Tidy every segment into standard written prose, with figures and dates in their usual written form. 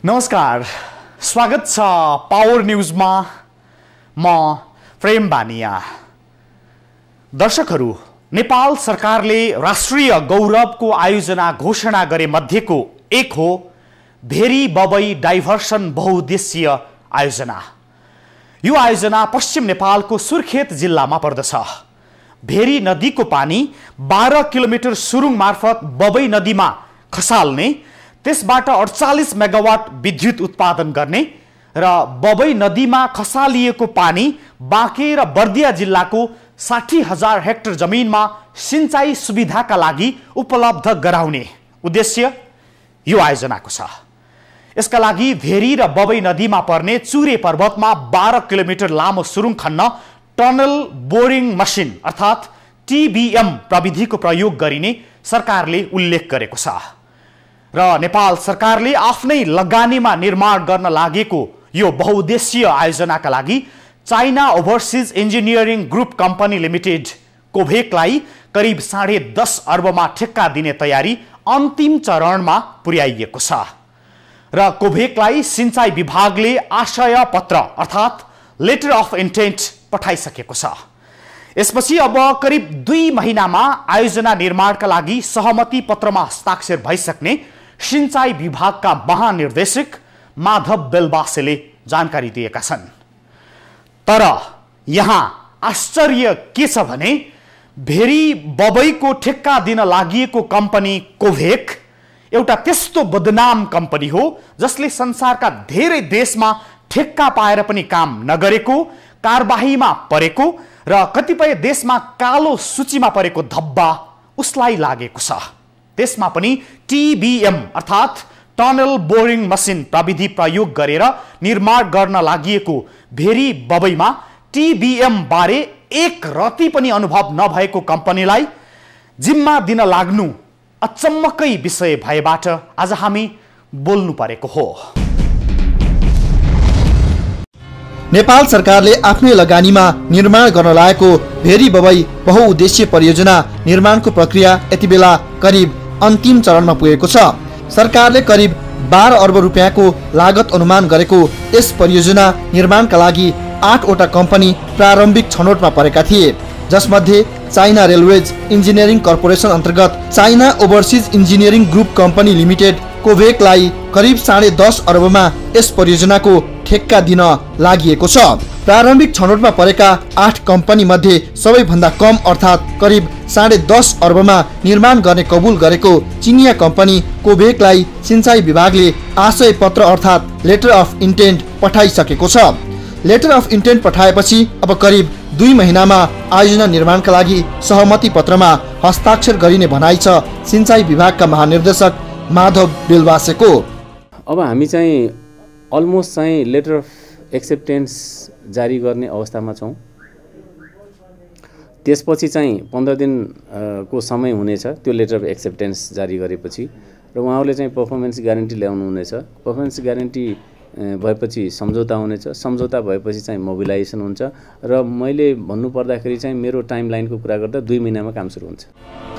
नमस्कार, स्वागत छ पावर न्यूजमा। म प्रेम बानिया। दर्शकहरू, नेपाल सरकारले राष्ट्रिय गौरवको आयोजना घोषणा गरे मध्येको एक हो भेरी बबई डाइभर्सन बहुउद्देश्यीय आयोजना। यो आयोजना पश्चिम नेपालको सुर्खेत जिल्लामा पर्दछ। भेरी नदीको पानी 12 किलोमिटर सुरुङ मार्फत बबई नदीमा खसाल्ने, त्यसबाट 48 मेगावाट विद्युत उत्पादन गर्ने र बबई नदीमा खसालिएको पानी बाँके र बर्दिया जिल्लाको 60,000 हेक्टर जमिनमा सिंचाई सुविधाका लागि उपलब्ध गराउने उद्देश्य यो आयोजनाको छ। यसका लागि भेरी र बबई नदीमा पर्ने चुरे पर्वतमा 12 किलोमिटर लामो सुरुङ खन्न टनल बोरिङ मसिन अर्थात् TBM प्रविधिको प्रयोग गरिने सरकारले उल्लेख गरेको छ र नेपाल सरकारले आफ्नै लगानीमा निर्माण गर्न लागेको यो बहुउद्देश्यीय आयोजनाका लागि China overseas engineering group company limited कोभेकलाई करिब 10.5 अर्बमा ठेक्का दिने तयारी अन्तिम चरणमा पुर्याइएको छ र कोभेकलाई सिंचाई विभागले आशय पत्र अर्थात् लेटर अफ इन्टेन्ट पठाइसकेको छ। यसपछि अब करिब 2 महिनामा आयोजना निर्माणका लागि सहमति पत्रमा हस्ताक्षर भइसक्ने सिंचाई विभागका महानिर्देशक माधव बेलबासेले जानकारी दिएका छन्। तर यहाँ आश्चर्य के छ भने भेरी बबईको ठेक्का दिन लागिएको कम्पनी कोभेक एउटा त्यस्तो बदनाम कम्पनी हो जसले संसारका धेरै देशमा ठेक्का पाएर पनि काम नगरेको, कारबाहीमा परेको र कतिपय देशमा कालो सूचीमा परेको धब्बा उसलाई लागेको छ। त्यसमा पनि TBM अर्थात् टनल बोरिङ मसिन प्रविधि प्रयोग गरेर निर्माण गर्न लागिएको भेरी बबईमा TBM बारे एक रति पनि अनुभव नभएको कम्पनीलाई जिम्मा दिन लाग्नु अचम्मकै विषय भएबाट आज हामी बोल्नु परेको हो। नेपाल सरकारले आफ्नै लगानीमा निर्माण गर्न लागेको भेरी बबई बहुउद्देश्यीय परियोजना निर्माणको प्रक्रिया यति बेला करिब अन्तिम चरणमा पुगेको छ। सरकारले करिब 12 अर्ब रुपियाँको लागत अनुमान गरेको यस परियोजना निर्माणका लागि 8 वटा कम्पनी प्रारम्भिक छनौटमा परेका थिए, जसमध्ये चाइना रेलवेज इन्जिनियरिङ कर्पोरेसन अन्तर्गत China overseas engineering group company limited कोभेकलाई करिब 10.5 अर्बमा यस परियोजनाको ठेक्का दिन लागिएको छ। प्रारम्भिक छनौटमा परेका 8 कम्पनी मध्ये सबैभन्दा कम अर्थात् करिब 10.5 अर्बमा निर्माण गर्ने कबुल गरेको चिनिया कम्पनी कोभेकलाई सिंचाई विभागले आशय पत्र अर्थात् लेटर अफ इन्टेन्ट पठाइसकेको छ। लेटर अफ इन्टेन्ट पठाएपछि अब करिब 2 महिनामा आयोजना निर्माणका लागि सहमति पत्रमा हस्ताक्षर गरिने भनाइ छ सिंचाई विभागका महानिर्देशक माधव बेलबासेको। अब हामी चाहिँ अलमोस्ट चाहिँ लेटर अफ एक्सेप्टेन्स जारी गर्ने अवस्थामा छौँ। त्यसपछि चाहिँ 15 दिन को समय हुनेछ त्यो लेटर अफ एक्सेप्टेन्स जारी गरेपछि र उहाँहरूले चाहिँ पर्फर्मेन्स ग्यारेन्टी ल्याउनु हुनेछ। पर्फर्मेन्स ग्यारेन्टी भएपछि सम्झौता हुनेछ। सम्झौता भएपछि चाहिँ मोबिलाइजेसन हुन्छ र मैले भन्नुपर्दाखेरि चाहिँ मेरो टाइमलाइनको कुरा गर्दा 2 महिनामा काम सुरु हुन्छ।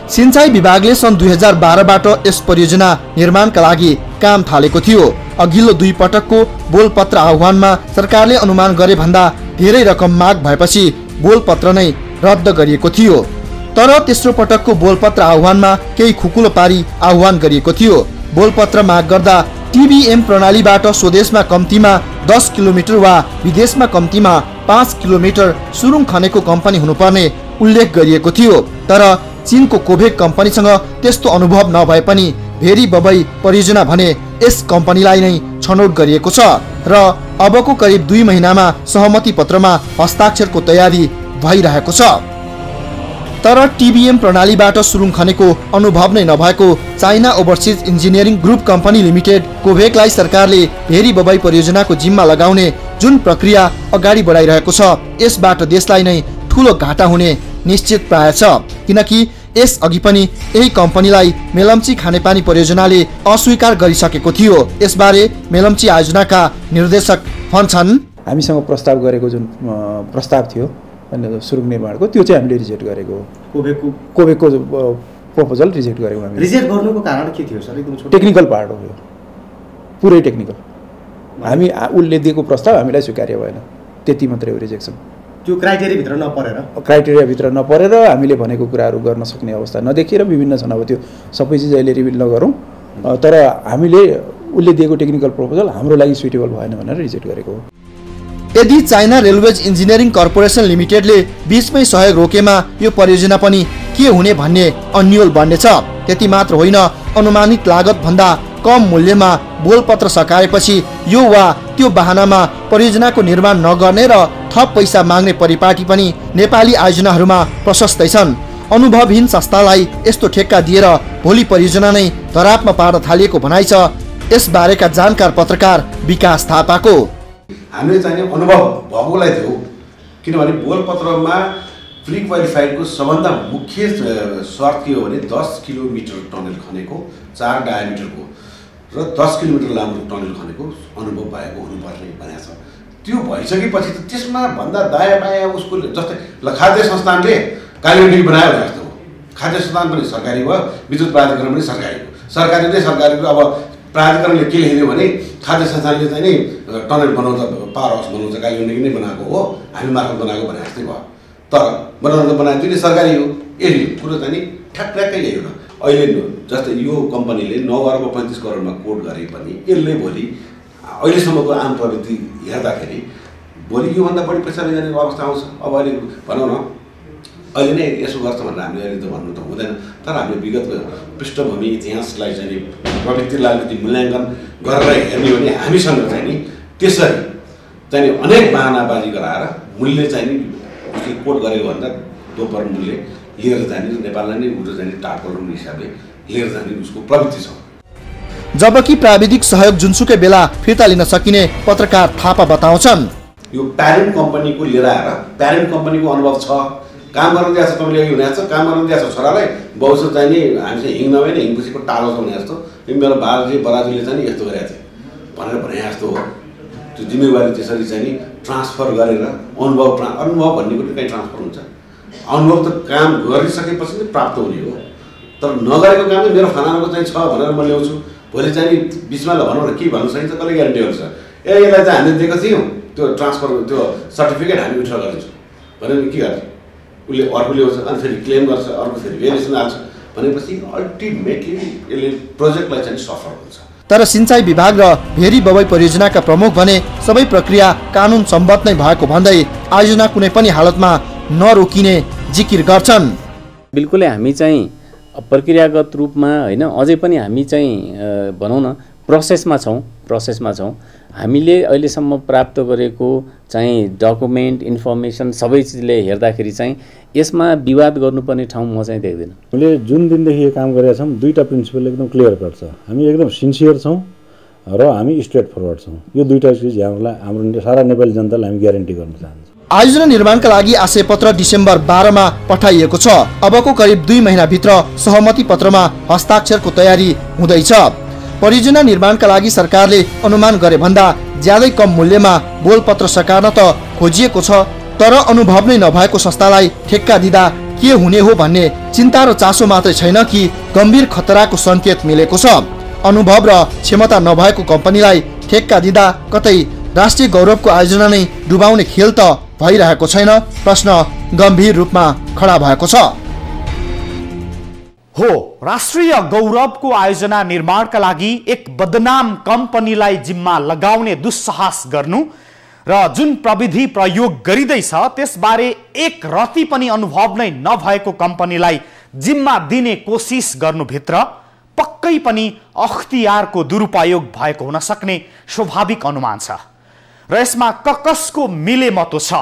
सिंचाई विभागले सन् 2012 बाट यस परियोजना निर्माणका लागि काम थालेको थियो। अघिल्लो 2 पटकको बोलपत्र आह्वानमा सरकारले अनुमान गरे भन्दा धेरै रकम माग भएपछि बोलपत्र नै रद्द गरिएको थियो। तर तेस्रो पटकको बोलपत्र आह्वानमा केही खुकुलो पारी आह्वान गरिएको थियो। बोलपत्र माग गर्दा TBM प्रणालीबाट स्वदेशमा कम्तीमा 10 किलोमिटर वा विदेशमा कम्तीमा 5 किलोमिटर सुरुङ खनेको कम्पनी हुनुपर्ने उल्लेख गरिएको थियो। तर चीनको कोभेक कम्पनीसँग त्यस्तो अनुभव नभए पनि भेरी बबई परियोजना भने यस कम्पनीलाई नै छनौट गरिएको छ र अबको करिब 2 महिनामा सहमति पत्रमा हस्ताक्षरको तयारी भइरहेको छ। तर TBM प्रणालीबाट सुरुङ खनेको अनुभव नै नभएको China overseas engineering group company limited कोभेकलाई सरकारले भेरी बबई परियोजनाको जिम्मा लगाउने जुन प्रक्रिया अगाडि बढाइरहेको छ यसबाट देशलाई नै ठूलो घाटा हुने निश्चित प्राय छ। किनकि यस अघि पनि यही कम्पनीलाई मेलम्ची खानेपानी परियोजनाले अस्वीकार गरिसकेको थियो। यसबारे मेलम्ची आयोजनाका निर्देशक भन्छन्, हामीसँग प्रस्ताव गरेको जुन प्रस्ताव थियो सुरुङ निर्माणको त्यो चाहिँ हामीले रिजेक्ट गरेको हो। कोभेकको प्रपोजल रिजेक्ट गरेको हामीले। रिजेक्ट गर्नुको कारण के थियो सर? एकदम टेक्निकल पार्ट हो, यो पुरै टेक्निकल। हामी उसले दिएको प्रस्ताव हामीलाई स्वीकार्य भएन, त्यति मात्रै हो रिजेक्सन। त्यो क्राइटेरियाभित्र नपरेर हामीले भनेको कुराहरू गर्न सक्ने अवस्था नदेखिएर विभिन्न छन्। अब त्यो सबै चिज अहिले रिभिल नगरौँ, तर हामीले उसले दिएको टेक्निकल प्रपोजल हाम्रो लागि सुइटेबल भएन भनेर रिजेक्ट गरेको हो। यदि चाइना रेलवेज इन्जिनियरिङ कर्पोरेसन लिमिटेडले बीचमै सहयोग रोकेमा यो परियोजना पनि के हुने भन्ने अन्यल बन्नेछ। त्यति मात्र होइन, अनुमानित लागत भन्दा कम मूल्यमा बोलपत्र सकाएपछि यो वा त्यो बहानामा परियोजनाको निर्माण नगर्ने र थप पैसा माग्ने परिपाटी पनि नेपाली आयोजनाहरूमा प्रशस्तै छन्। अनुभवहीन संस्थालाई यस्तो ठेक्का दिएर भोलि परियोजना नै धरापमा पार्न थालिएको भनाइ छ यसबारेका जानकार पत्रकार विकास थापाको। हामीले चाहिँ अनुभव भएकोलाई थियो, किनभने बोलपत्रमा प्री क्वालिफाइडको सबभन्दा मुख्य शर्त के हो भने 10 किलोमिटर टनल खनेको 4 डायामिटरको र 10 किलोमिटर लामो टनल खनेको अनुभव भएको हुनुपर्ने भनेको छ। त्यो भइसकेपछि त त्यसमा भन्दा दायाँ बायाँ उसको जस्तै खाद्य संस्थानले कालीगण्डी बनायो भने जस्तो हो। खाद्य संस्थान पनि सरकारी भयो, विद्युत प्राधिकरण पनि सरकारी हो। सरकारीको अब प्राधिकरणले के लेखिदियो भने खाद्य संस्थानले चाहिँ नि टनल बनाउँछ, पावर हाउस बनाउँछ, कालीगण्डी नै बनाएको हो, हामी मार्फत बनाएको भने जस्तै भयो। तर बनाउँदा बनाएको त्यो सरकारी हो। यही कुरो चाहिँ नि ठ्याक्कै यही हो। अहिले जस्तै यो कम्पनीले 9 अर्ब 35 करोडमा कोट गरे पनि यसले भोलि अहिलेसम्मको आम प्रवृत्ति हेर्दाखेरि भोलि योभन्दा बढी पैसा लिने अवस्था आउँछ। अब अहिले भनौँ न अहिले नै यसो गर्छ भनेर हामीले अहिले त भन्नु त हुँदैन, तर हामीले विगतको पृष्ठभूमि इतिहासलाई चाहिँ नि प्रवृत्तिलाई अलिकति मूल्याङ्कन गरेर हेर्ने हो भने हामीसँग चाहिँ नि त्यसरी चाहिँ नि अनेक बहानाबाजी गराएर मूल्य चाहिँ नि उसले कोट गरेको भन्दा दोब्बर मूल्य लिएर जाने नेपाललाई नै उठो जाने टाटोलको हिसाबले लिएर जाने उसको प्रवृत्ति छ। जबकि प्राविधिक सहयोग जुनसुकै बेला फिर्ता लिन सकिने पत्रकार थापा बताउँछन्। यो प्यारेन्ट कम्पनीको लिएर आएर प्यारेन्ट कम्पनीको अनुभव छ, काम गर्न दिएको छ, तपाईँले अघि हुने जस्तो काम गर्न दिएको छ छोरालाई, बाउसो चाहिँ नि हामी चाहिँ हिँड्न होइन हिँडपछिको टाढो छ भने जस्तो मेरो बराजुले चाहिँ नि यस्तो गरेको थियो भनेर भने जस्तो हो। त्यो जिम्मेवारी त्यसरी चाहिँ नि ट्रान्सफर गरेर अनुभव भन्ने पनि कहीँ ट्रान्सफर हुन्छ। अनुभव त काम गरिसकेपछि नै प्राप्त हुने हो, तर नगरेको काम चाहिँ मेरो फलानाको चाहिँ छ भनेर म ल्याउँछु, भोलि चाहिँ नि बिचमा ल भनौँ न के भन्नु सकिन्छ, कसले ग्यारेन्टी गर्छ यसलाई चाहिँ हामीले दिएको थियौँ त्यो ट्रान्सफर त्यो सर्टिफिकेट हामी विड्र गरिदिन्छौँ भनेर के गर्छ उसले अर्को ल्याउँछ, अनि फेरि क्लेम गर्छ, अर्को फेरि भेरिएसन हाल्छ भनेपछि अल्टिमेटली यसले प्रोजेक्टलाई चाहिँ सफल हुन्छ। तर सिंचाई विभाग र भेरी बबई परियोजनाका प्रमुख भने सबै प्रक्रिया कानुन सम्बद्ध नै भएको भन्दै आयोजना कुनै पनि हालतमा नरोकिने जिकिर गर्छन्। बिल्कुलै हामी चाहिँ प्रक्रियागत रूपमा होइन अझै पनि हामी चाहिँ भनौँ न प्रोसेसमा छौँ। हामीले अहिलेसम्म प्राप्त गरेको चाहिँ डकुमेन्ट इन्फर्मेसन सबै चिजले हेर्दाखेरि चाहिँ यसमा विवाद गर्नुपर्ने ठाउँ म चाहिँ देख्दिनँ। हामीले जुन दिनदेखि यो काम गरेका छौँ दुईवटा प्रिन्सिपल एकदम क्लियर कट छ। हामी एकदम सिन्सियर छौँ र हामी स्ट्रेट फरवर्ड छौँ। यो दुईवटा चिज हाम्रो सारा नेपाली जनतालाई हामी ग्यारेन्टी गर्न चाहन्छौँ। आयोजना निर्माणका लागि आशयपत्र डिसेम्बर 12 मा पठाइएको छ। अबको करिब 2 महिनाभित्र सहमति पत्रमा हस्ताक्षरको तयारी हुँदैछ। परियोजना निर्माणका लागि सरकारले अनुमान गरे भन्दा ज्यादै कम मूल्यमा बोलपत्र सकार्न त खोजिएको छ, तर अनुभव नै नभएको संस्थालाई ठेक्का दिँदा के हुने हो भन्ने चिन्ता र चासो मात्रै छैन कि गम्भीर खतराको सङ्केत मिलेको छ। अनुभव र क्षमता नभएको कम्पनीलाई ठेक्का दिँदा कतै राष्ट्रिय गौरवको आयोजना नै डुबाउने खेल त भइरहेको छैन? प्रश्न गम्भीर रूपमा खडा भएको छ। हो, राष्ट्रिय गौरवको आयोजना निर्माणका लागि एक बदनाम कम्पनीलाई जिम्मा लगाउने दुस्साहस गर्नु र जुन प्रविधि प्रयोग गरिँदैछ त्यसबारे एक रति पनि अनुभव नै नभएको कम्पनीलाई जिम्मा दिने कोसिस गर्नुभित्र पक्कै पनि अख्तियारको दुरुपयोग भएको हुन सक्ने स्वाभाविक अनुमान छ र यसमा कसको मिलेमतो छ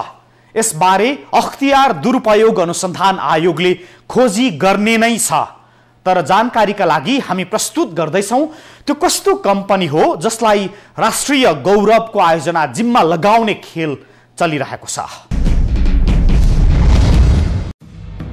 यसबारे अख्तियार दुरुपयोग अनुसन्धान आयोगले खोजी गर्ने नै छ। तर जानकारीका लागि हामी प्रस्तुत गर्दैछौँ त्यो कस्तो कम्पनी हो जसलाई राष्ट्रिय गौरवको आयोजना जिम्मा लगाउने खेल चलिरहेको छ।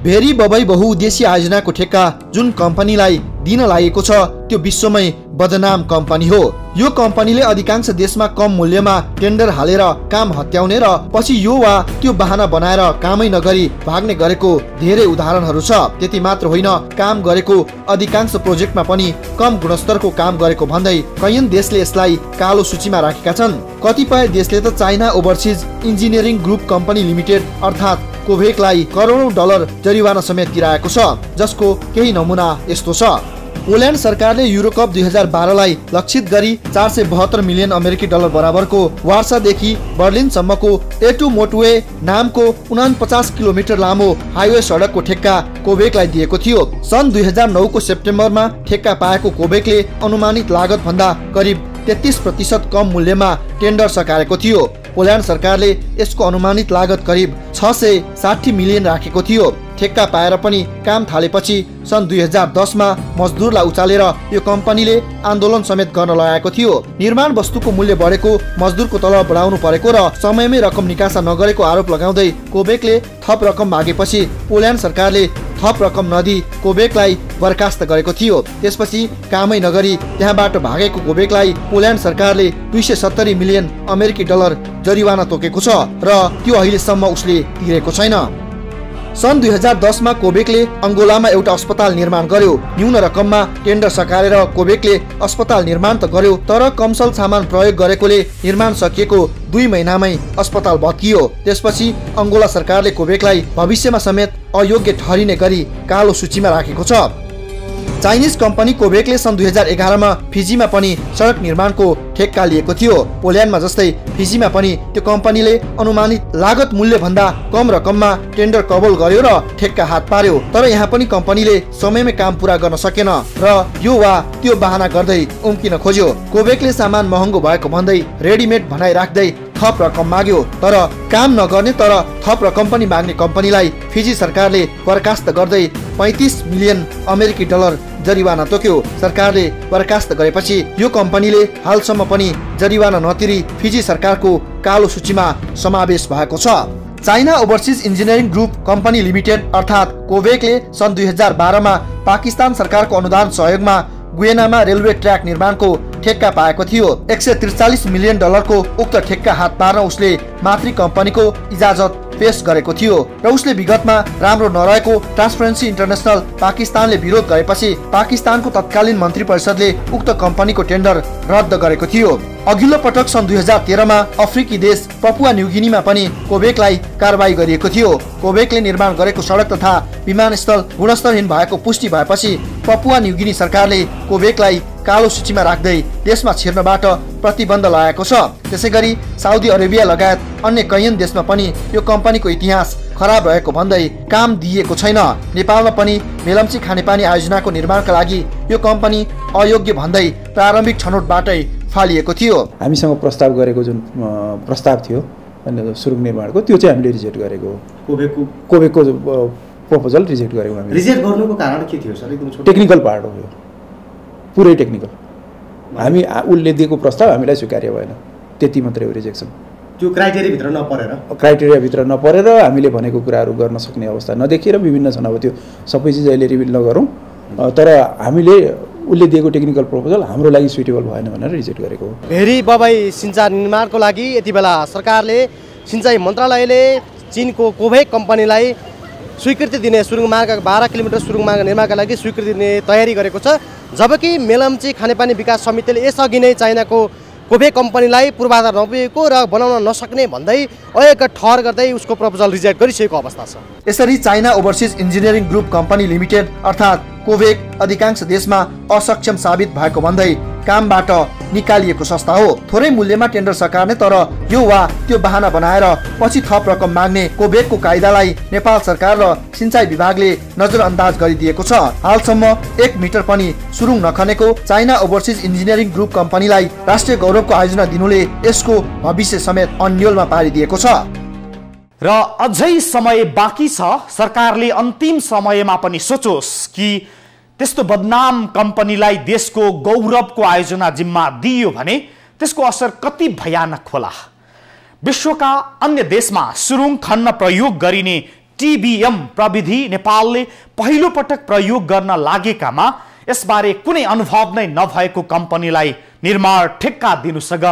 भेरी बबई बहुउद्देश्य आयोजनाको ठेक्का जुन कम्पनीलाई दिन लागेको छ त्यो विश्वमै बदनाम कम्पनी हो। यो कम्पनीले अधिकांश देशमा कम मूल्यमा टेन्डर हालेर काम हत्याउने र पछि यो वा त्यो बहाना बनाएर कामै नगरी भाग्ने गरेको धेरै उदाहरणहरू छ। त्यति मात्र होइन, काम गरेको अधिकांश प्रोजेक्टमा पनि कम गुणस्तरको काम गरेको भन्दै कैयन देशले यसलाई कालो सूचीमा राखेका छन्। कतिपय देशले त China overseas engineering group company limited अर्थात् कोभेकलाई करोडौं डलर जरिवाना समेत तिराएको छ, जसको केही नमुना यस्तो छ। पोल्यान्ड सरकारले युरोकप 2012 लाई लक्षित गरी 472 मिलियन अमेरिकी डलर बराबरको वार्सादेखि बर्लिनसम्मको A2 मोटवे नामको 49 किलोमिटर लामो हाइवे सडकको ठेक्का कोभेकलाई दिएको थियो। सन् 2009 को सेप्टेम्बरमा ठेक्का पाएको कोभेकले अनुमानित लागत भन्दा करिब 33% कम मूल्यमा टेन्डर सकाएको थियो। पोल्यान्ड सरकारले यसको अनुमानित लागत करिब 660 मिलियन राखेको थियो। ठेक्का पाएर पनि काम थालेपछि सन् 2010 मा मजदुरलाई उचालेर यो कम्पनीले आन्दोलन समेत गर्न लगाएको थियो। निर्माण वस्तुको मूल्य बढेको, मजदुरको तलब बढाउनु परेको र समयमै रकम निकासा नगरेको आरोप लगाउँदै कोभेकले थप रकम मागेपछि पोल्यान्ड सरकारले थप रकम नदिई कोभेकलाई बर्खास्त गरेको थियो। त्यसपछि कामै नगरी त्यहाँबाट भागेको कोभेकलाई पोल्यान्ड सरकारले 270 मिलियन अमेरिकी डलर जरिवाना तोकेको छ र त्यो अहिलेसम्म उसले तिरेको छैन। सन् 2010 मा कोभेकले अंगोलामा एउटा अस्पताल निर्माण गर्यो। न्यून रकममा टेन्डर सकालेर कोभेकले अस्पताल निर्माण त गर्यो, तर कमसल सामान प्रयोग गरेकोले निर्माण सकिएको 2 महिनामै अस्पताल भत्कियो। त्यसपछि अंगोला सरकारले कोभेकलाई भविष्यमा समेत अयोग्य ठहरिने गरी कालो सूचीमा राखेको छ। चाइनिज कम्पनी कोभेकले सन् 2011 मा फिजीमा पनि सडक निर्माणको ठेक्का लिएको थियो। पोल्यान्डमा जस्तै फिजीमा पनि त्यो कम्पनीले अनुमानित लागत मूल्य भन्दा कम रकममा टेन्डर कबूल गर्यो र ठेक्का हात पार्यो। तर यहाँ पनि कम्पनीले समयमै काम पूरा गर्न सकेन र यो वा त्यो बहाना गर्दै उम्किन खोज्यो। कोभेकले सामान महँगो भएको भन्दै रेडिमेड भनाइ राख्दै थप रकम माग्यो, तर काम नगर्ने तर थप रकम पनि माग्ने कम्पनीलाई फिजी सरकारले बर्खास्त गर्दै 35 मिलियन अमेरिकी डलर जरिवाना तोक्यो। सरकारले बर्खास्त गरेपछि यो कम्पनीले हालसम्म पनि जरिवाना नतिरी फिजी सरकारको कालो सूचीमा समावेश भएको छ। China overseas engineering group company limited अर्थात् कोभेकले सन् 2012 मा पाकिस्तान सरकारको अनुदान सहयोगमा गुयेनामा रेलवे ट्र्याक निर्माणको ठेक्का पाएको थियो। 143 मिलियन डलरको उक्त ठेक्का हात पार्न उसले मातृ कम्पनीको इजाजत पेश गरेको थियो र उसले विगतमा राम्रो नरहेको ट्रान्सपरेन्सी इन्टरनेसनल पाकिस्तानले विरोध गरेपछि पाकिस्तानको तत्कालीन मन्त्री परिषदले उक्त कम्पनीको टेन्डर रद्द गरेको थियो। अघिल्लो पटक सन् 2013 मा अफ्रिकी देश पपुवा न्युगिनीमा पनि कोभेकलाई कारबाही गरिएको थियो। कोभेकले निर्माण गरेको सडक तथा विमानस्थल गुणस्तरहीन भएको पुष्टि भएपछि पपुवा न्युगिनी सरकारले कोभेकलाई कालो सूचीमा राख्दै देशमा छिर्नबाट प्रतिबन्ध लगाएको छ। त्यसैगरी साउदी अरेबिया लगायत अन्य कैयन देशमा पनि यो कम्पनीको इतिहास खराब रहेको भन्दै काम दिएको छैन। नेपालमा पनि मेलम्ची खानेपानी आयोजनाको निर्माणका लागि यो कम्पनी अयोग्य भन्दै प्रारम्भिक छनौटबाटै फालिएको थियो। हामीसँग प्रस्ताव गरेको जुन प्रस्ताव थियो सुरुङ निर्माणको, त्यो चाहिँ हामीले रिजेक्ट गरेको हो। कोभेकको प्रपोजल रिजेक्ट गरेको हामीले। रिजेक्ट गर्नुको कारण के थियो सर? एकदम छोटो टेक्निकल पार्ट हो यो, पुरै टेक्निकल। हामी उसले दिएको प्रस्ताव हामीलाई स्वीकार्य भएन, त्यति मात्रै हो रिजेक्सन। त्यो क्राइटेरियाभित्र नपरेर हामीले भनेको कुराहरू गर्न सक्ने अवस्था नदेखिएर विभिन्न छन्। अब त्यो सबै चिज अहिले रिभिल नगरौँ, तर हामीले उसले दिएको टेक्निकल प्रपोजल हाम्रो लागि सुइटेबल भएन भनेर रिजेक्ट गरेको हो। भेरी बबाई सिँचाइ निर्माणको लागि यति बेला सरकारले सिँचाइ मन्त्रालयले चीनको कोभेक कम्पनीलाई स्वीकृति दिने सुरुङ मार्ग 12 किलोमिटर सुरुङ मार्ग निर्माणका लागि स्वीकृति दिने तयारी गरेको छ। जबकि मेलम्ची खानेपानी विकास समितिले यसअघि नै चाइनाको कोभेक कम्पनीलाई पूर्वाधार नपुगेको र बनाउन नसक्ने भन्दै अयोग्य ठहर गर्दै उसको प्रपोजल रिजेक्ट गरिसकेको अवस्था छ। यसरी China overseas engineering group company limited अर्थात् कोभेक अधिकांश देशमा असक्षम साबित भएको भन्दै कामबाट निकालिएको संस्था हो। थोरै मूल्यमा टेन्डर सकार्ने तर यो वा त्यो बहाना बनाएर पछि थप रकम माग्ने कोभेकको कायदालाई नेपाल सरकार र सिँचाइ विभागले नजरअन्दाज गरिदिएको छ। हालसम्म 1 मिटर पनि सुरुङ नखनेको चाइना ओभरसिज इन्जिनियरिङ ग्रुप कम्पनीलाई राष्ट्रिय गौरवको आयोजना दिनुले यसको भविष्य समेत अन्यलमा पारिदिएको छ। र अझै समय बाँकी छ। सरकारले अन्तिम समयमा पनि सोचोस् कि त्यस्तो बदनाम कम्पनीलाई देशको गौरवको आयोजना जिम्मा दिइयो भने त्यसको असर कति भयानक होला। विश्वका अन्य देशमा सुरुङ खन्न प्रयोग गरिने टिबिएम प्रविधि नेपालले पहिलो पटक प्रयोग गर्न लागेकामा यसबारे कुनै अनुभव नै नभएको कम्पनीलाई निर्माण ठेक्का दिनुसँग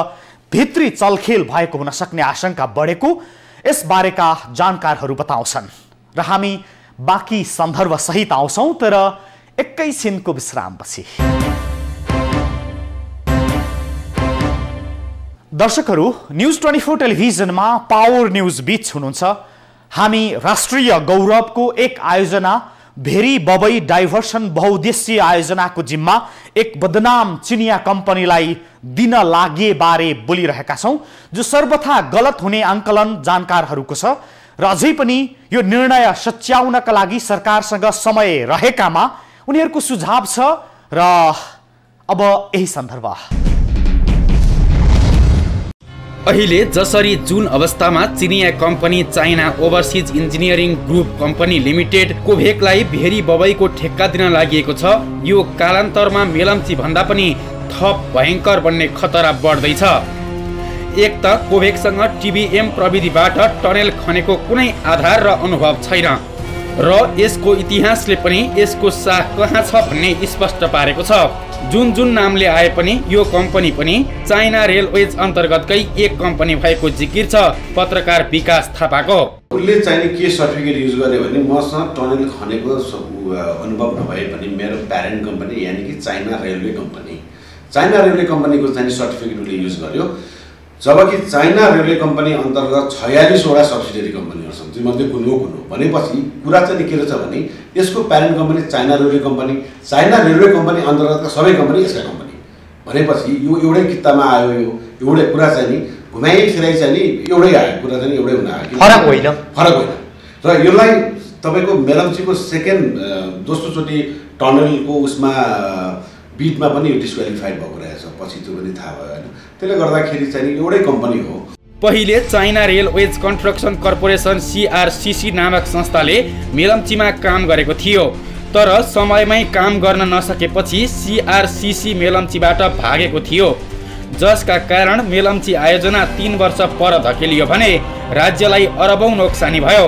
भित्री चलखेल भएको हुन सक्ने आशंका बढेको यसबारेका जानकारहरू बताउँछन् र हामी बाँकी सन्दर्भ सहित आउँछौँ, तर एकैछिनको विश्रामपछि। दर्शकहरू, न्युज 24 टेलिभिजनमा पावर न्युज बीच हुनुहुन्छ। हामी राष्ट्रिय गौरवको एक आयोजना भेरी बबई डाइभर्सन बहुउद्देश्यीय आयोजनाको जिम्मा एक बदनाम चिनिया कम्पनीलाई दिन लागे बारे बोलिरहेका छौँ, जो सर्वथा गलत हुने आंकलन जानकारहरूको छ र अझै पनि यो निर्णय सच्याउनका लागि सरकारसँग समय रहेकामा उनीहरूको सुझाव छ। र अब यही सन्दर्भ अहिले जसरी जुन अवस्थामा चिनिया कम्पनी China overseas engineering group company limited कोभेकलाई भेरी बबईको ठेक्का दिन लागि छ, यो कालान्तरमा मेलम्ची भन्दा पनि थप भयङ्कर बन्ने खतरा बढ्दैछ। एक त कोभेकसँग टिबिएम प्रविधिबाट टनेल खनेको कुनै आधार र अनुभव छैन र यसको इतिहासले पनि यसको साख कहाँ छ भन्ने स्पष्ट पारेको छ। जुन जुन नामले आए पनि यो कम्पनी पनि चाइना रेलवेज अन्तर्गतकै एक कम्पनी भएको जिकिर छ पत्रकार विकास थापाको। उसले चाहिने के सर्टिफिकेट युज गर्यो भने मसँग टनल खनेको अनुभव नभए पनि मेरो प्यारेन्ट कम्पनी यानि कि चाइना रेलवे कम्पनीको चाहिँ सर्टिफिकेट उसले युज गर्यो। जबकि चाइना रेलवे कम्पनी अन्तर्गत 46वटा सब्सिडियरी कम्पनीहरू छन्, तीमध्ये कुन हो भनेपछि कुरा चाहिँ के रहेछ भने यसको parent company China railway company अन्तर्गतका सबै कम्पनी यसका कम्पनी भनेपछि यो एउटै किताबमा आयो। यो एउटै कुरा चाहिँ नि घुमाइ फिराइ चाहिँ नि एउटै आयो, कुरा चाहिँ एउटै हुन आयो, फरक होइन। र यसलाई तपाईँको मेलम्चीको दोस्रो चोटि टनलको उसमा बिटमा पनि डिस्क्वालिफाइड भएको रहेछ, पछि त्यो पनि थाहा भयो होइन। त्यसले गर्दाखेरि चाहिँ एउटै कम्पनी हो। पहिले China railways construction corporation CRCC नामक संस्थाले मेलम्चीमा काम गरेको थियो, तर समयमै काम गर्न नसकेपछि CRCC मेलम्चीबाट भागेको थियो, जसका कारण मेलम्ची आयोजना 3 वर्ष पर धकेलियो भने राज्यलाई अरबौं नोक्सानी भयो।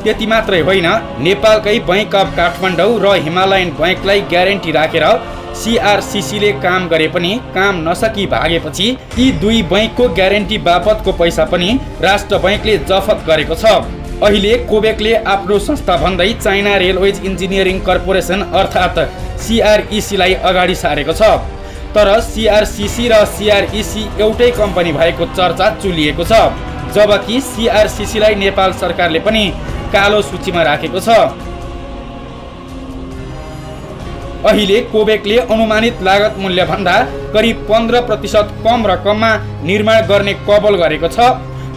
त्यति मात्रै होइन, नेपालकै बैंक अफ काठमाडौँ र हिमालयन बैंकलाई ग्यारेन्टी राखेर CRCCले काम गरे पनि काम नसकी भागेपछि यी दुई बैंकको ग्यारेन्टी बापतको पैसा पनि राष्ट्र बैंकले जफत गरेको छ। अहिले कोबेकले आफ्नो संस्था भन्दै चाइना रेलवेज इन्जिनियरिङ कर्पोरेसन अर्थात् CRECलाई अगाडि सारेको छ, तर CRCC र CREC एउटै कम्पनी भएको चर्चा चुलिएको छ, जबकि CRCCलाई नेपाल सरकारले पनि कालो सूचीमा राखेको छ। अहिले कोबेकले अनुमानित लागत मूल्य भन्दा करिब 15% कम रकममा निर्माण गर्ने कबल गरेको छ,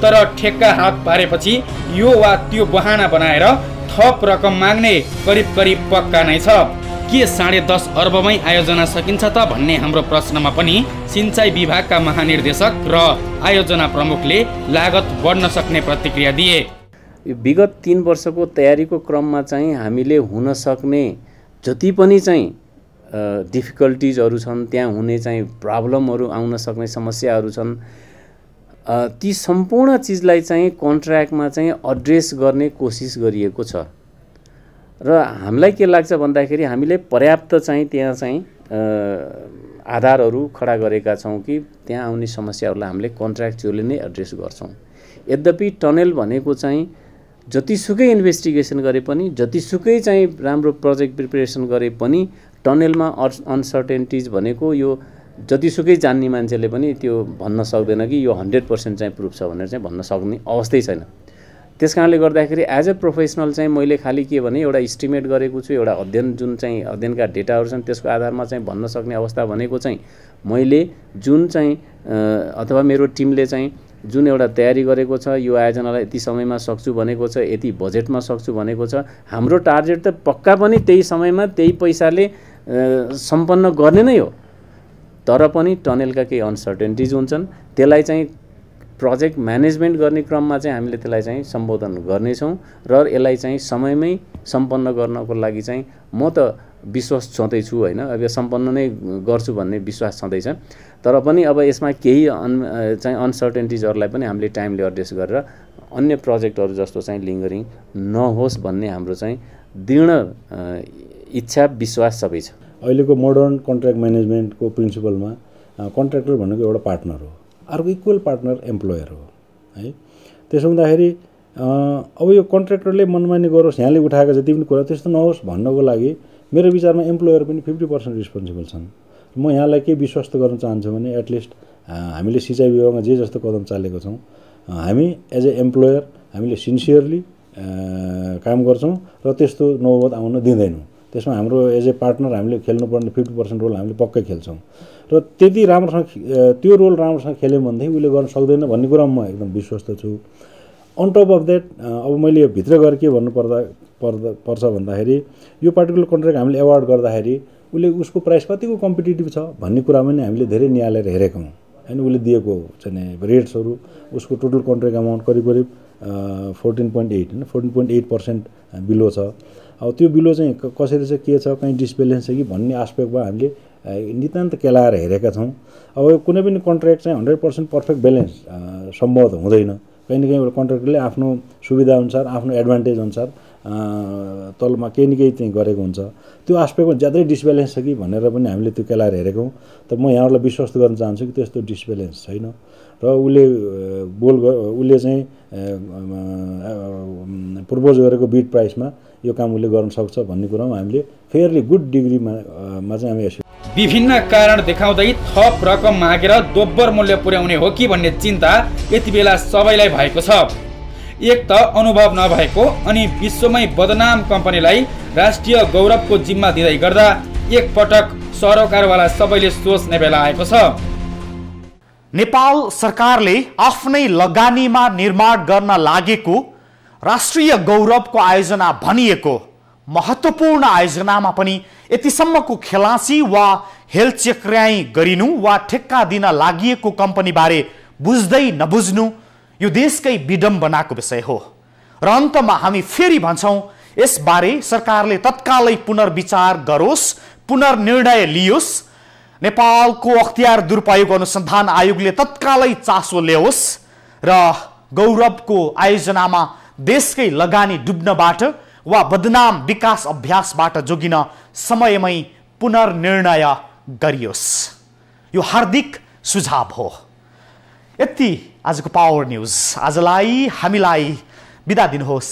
तर ठेक्का हात पारेपछि यो वा त्यो बहाना बनाएर थप रकम माग्ने करिब पक्का नै छ। के 10.5 अर्बमै आयोजना सकिन्छ त भन्ने हाम्रो प्रश्नमा पनि सिंचाई विभागका महानिर्देशक र आयोजना प्रमुखले लागत बढ्न सक्ने प्रतिक्रिया दिए। विगत 3 वर्षको तयारीको क्रममा चाहिँ हामीले हुन सक्ने जति पनि चाहिँ डिफिकल्टिजहरू छन्, त्यहाँ हुने चाहिँ प्रब्लमहरू आउन सक्ने समस्याहरू छन्, ती सम्पूर्ण चिजलाई चाहिँ कन्ट्र्याक्टमा चाहिँ एड्रेस गर्ने कोसिस गरिएको छ। र हामीलाई के लाग्छ भन्दाखेरि हामीले पर्याप्त चाहिँ त्यहाँ चाहिँ आधारहरू खडा गरेका छौँ कि त्यहाँ आउने समस्याहरूलाई हामीले कन्ट्र्याक्चुअली नै एड्रेस गर्छौँ। यद्यपि टनल भनेको चाहिँ जतिसुकै इन्भेस्टिगेसन गरे पनि, जतिसुकै चाहिँ राम्रो प्रोजेक्ट प्रिपरेसन गरे पनि टनलमा अनसर्टेन्टिज भनेको यो जतिसुकै जान्ने मान्छेले पनि त्यो भन्न सक्दैन कि यो 100% चाहिँ प्रुफ छ भनेर चाहिँ भन्न सक्ने अवस्थै छैन। त्यस कारणले गर्दाखेरि एज अ प्रोफेसनल चाहिँ मैले खालि के भने एउटा इस्टिमेट गरेको छु, एउटा अध्ययन जुन चाहिँ अध्ययनका डेटाहरू छन् त्यसको आधारमा चाहिँ भन्न सक्ने अवस्था भनेको चाहिँ मैले जुन चाहिँ अथवा मेरो टिमले चाहिँ जुन एउटा तयारी गरेको छ, यो आयोजनालाई यति समयमा सक्छु भनेको छ, यति बजेटमा सक्छु भनेको छ, हाम्रो टार्गेट त पक्का पनि त्यही समयमा त्यही पैसाले सम्पन्न गर्ने नै हो। तर पनि टनलका केही अनसर्टेन्टिज हुन्छन्, त्यसलाई चाहिँ प्रोजेक्ट म्यानेजमेन्ट गर्ने क्रममा चाहिँ हामीले त्यसलाई चाहिँ सम्बोधन गर्नेछौँ र यसलाई चाहिँ समयमै सम्पन्न गर्नको लागि चाहिँ म त विश्वास छँदैछु होइन, अब यो सम्पन्न नै गर्छु भन्ने विश्वास छँदैछ। तर पनि अब यसमा केही चाहिँ अनसर्टेन्टिजहरूलाई पनि हामीले टाइमले एड्रेस गरेर अन्य प्रोजेक्टहरू जस्तो चाहिँ लिङ्गरिङ नहोस् भन्ने हाम्रो चाहिँ दृढ इच्छा विश्वास सबै छ। अहिलेको मोडर्न कन्ट्र्याक्ट म्यानेजमेन्टको प्रिन्सिपलमा कन्ट्र्याक्टर भनेको एउटा पार्टनर हो, अर्को इक्वल पार्टनर एम्प्लोयर हो है। त्यसो हुँदाखेरि अब यो कन्ट्र्याक्टरले मनमानी गरोस्, यहाँले उठाएको जति पनि कुरा त्यस्तो नहोस् भन्नको लागि मेरो विचारमा एम्प्लोयर पनि 50% रिस्पोन्सिबल छन्। म यहाँलाई के विश्वस्त गर्न चाहन्छु भने एटलिस्ट हामीले सिँचाइ विभागमा जे जस्तो कदम चालेको छौँ, हामी एज ए एम्प्लोयर हामीले सिन्सियरली काम गर्छौँ र त्यस्तो नौबत आउन दिँदैनौँ। त्यसमा हाम्रो एज ए पार्टनर हामीले खेल्नुपर्ने 50% रोल हामीले पक्कै खेल्छौँ र त्यति राम्रोसँग त्यो रोल राम्रोसँग खेल्यौँ भनेदेखि उसले गर्न सक्दैन भन्ने कुरामा म एकदम विश्वस्त छु। अन टप अफ द्याट अब मैले भित्र गएर के पर्छ भन्दाखेरि यो पार्टिकुलर कन्ट्र्याक्ट हामीले एवार्ड गर्दाखेरि उसले उसको प्राइस कतिको कम्पिटिटिभ छ भन्ने कुरामा नि हामीले धेरै निहालेर हेरेको हौँ होइन। उसले दिएको चाहिँ रेट्सहरू उसको टोटल कन्ट्र्याक्ट अमाउन्ट करिब 14.8 होइन 14.8% बिलो छ। अब त्यो बिलो चाहिँ कसरी चाहिँ के छ, कहीँ डिसब्यालेन्स छ कि भन्ने आस्पेक्टमा हामीले नितान्त केलाएर हेरेका छौँ। अब कुनै पनि कन्ट्र्याक्ट चाहिँ 100% पर्फेक्ट ब्यालेन्स सम्भव त हुँदैन। कहीँ न कहीँ एउटा कन्ट्र्याक्टरले आफ्नो सुविधाअनुसार आफ्नो एडभान्टेज अनुसार तलमा केही न केही चाहिँ गरेको हुन्छ। त्यो आस्पेक्टमा ज्यादै डिसब्यालेन्स छ कि भनेर पनि हामीले त्यो केलाएर हेरेको हौँ। तर म यहाँहरूलाई विश्वस्त गर्न चाहन्छु कि त्यस्तो डिसब्यालेन्स छैन र उसले चाहिँ प्रपोज गरेको बिड प्राइसमा यो काम उसले गर्न सक्छ भन्ने कुरामा हामीले फेयरली गुड डिग्रीमा चाहिँ हामी विभिन्न कारण देखाउँदै थप रकम मागेर दोब्बर मूल्य पुर्याउने हो कि भन्ने चिन्ता यति बेला सबैलाई भएको छ। एक त अनुभव नभएको अनि विश्वमै बदनाम कम्पनीलाई राष्ट्रिय गौरवको जिम्मा दिँदै गर्दा एकपटक सरोकारवाला सबैले सोच्ने बेला आएको छ। नेपाल सरकारले आफ्नै लगानीमा निर्माण गर्न लागेको राष्ट्रिय गौरवको आयोजना भनिएको महत्त्वपूर्ण आयोजनामा पनि यतिसम्मको खेलासी वा हेलचेक्र्याई गरिनु वा ठेक्का दिन लागिएको कम्पनीबारे बुझ्दै नबुझ्नु यो देशकै विडम्बनाको विषय हो। र अन्तमा हामी फेरि भन्छौँ यसबारे सरकारले तत्कालै पुनर्विचार गरोस्, पुनर्निर्णय लियोस्, नेपालको अख्तियार दुरुपयोग अनुसन्धान आयोगले तत्कालै चासो ल्याओस् र गौरवको आयोजनामा देशकै लगानी डुब्नबाट वा बदनाम विकास अभ्यासबाट जोगिन समयमै पुनर्निर्णय गरियोस्। यो हार्दिक सुझाव हो। यति आजको पावर न्यूज। आजलाई हामीलाई बिदा दिनुहोस्।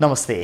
नमस्ते।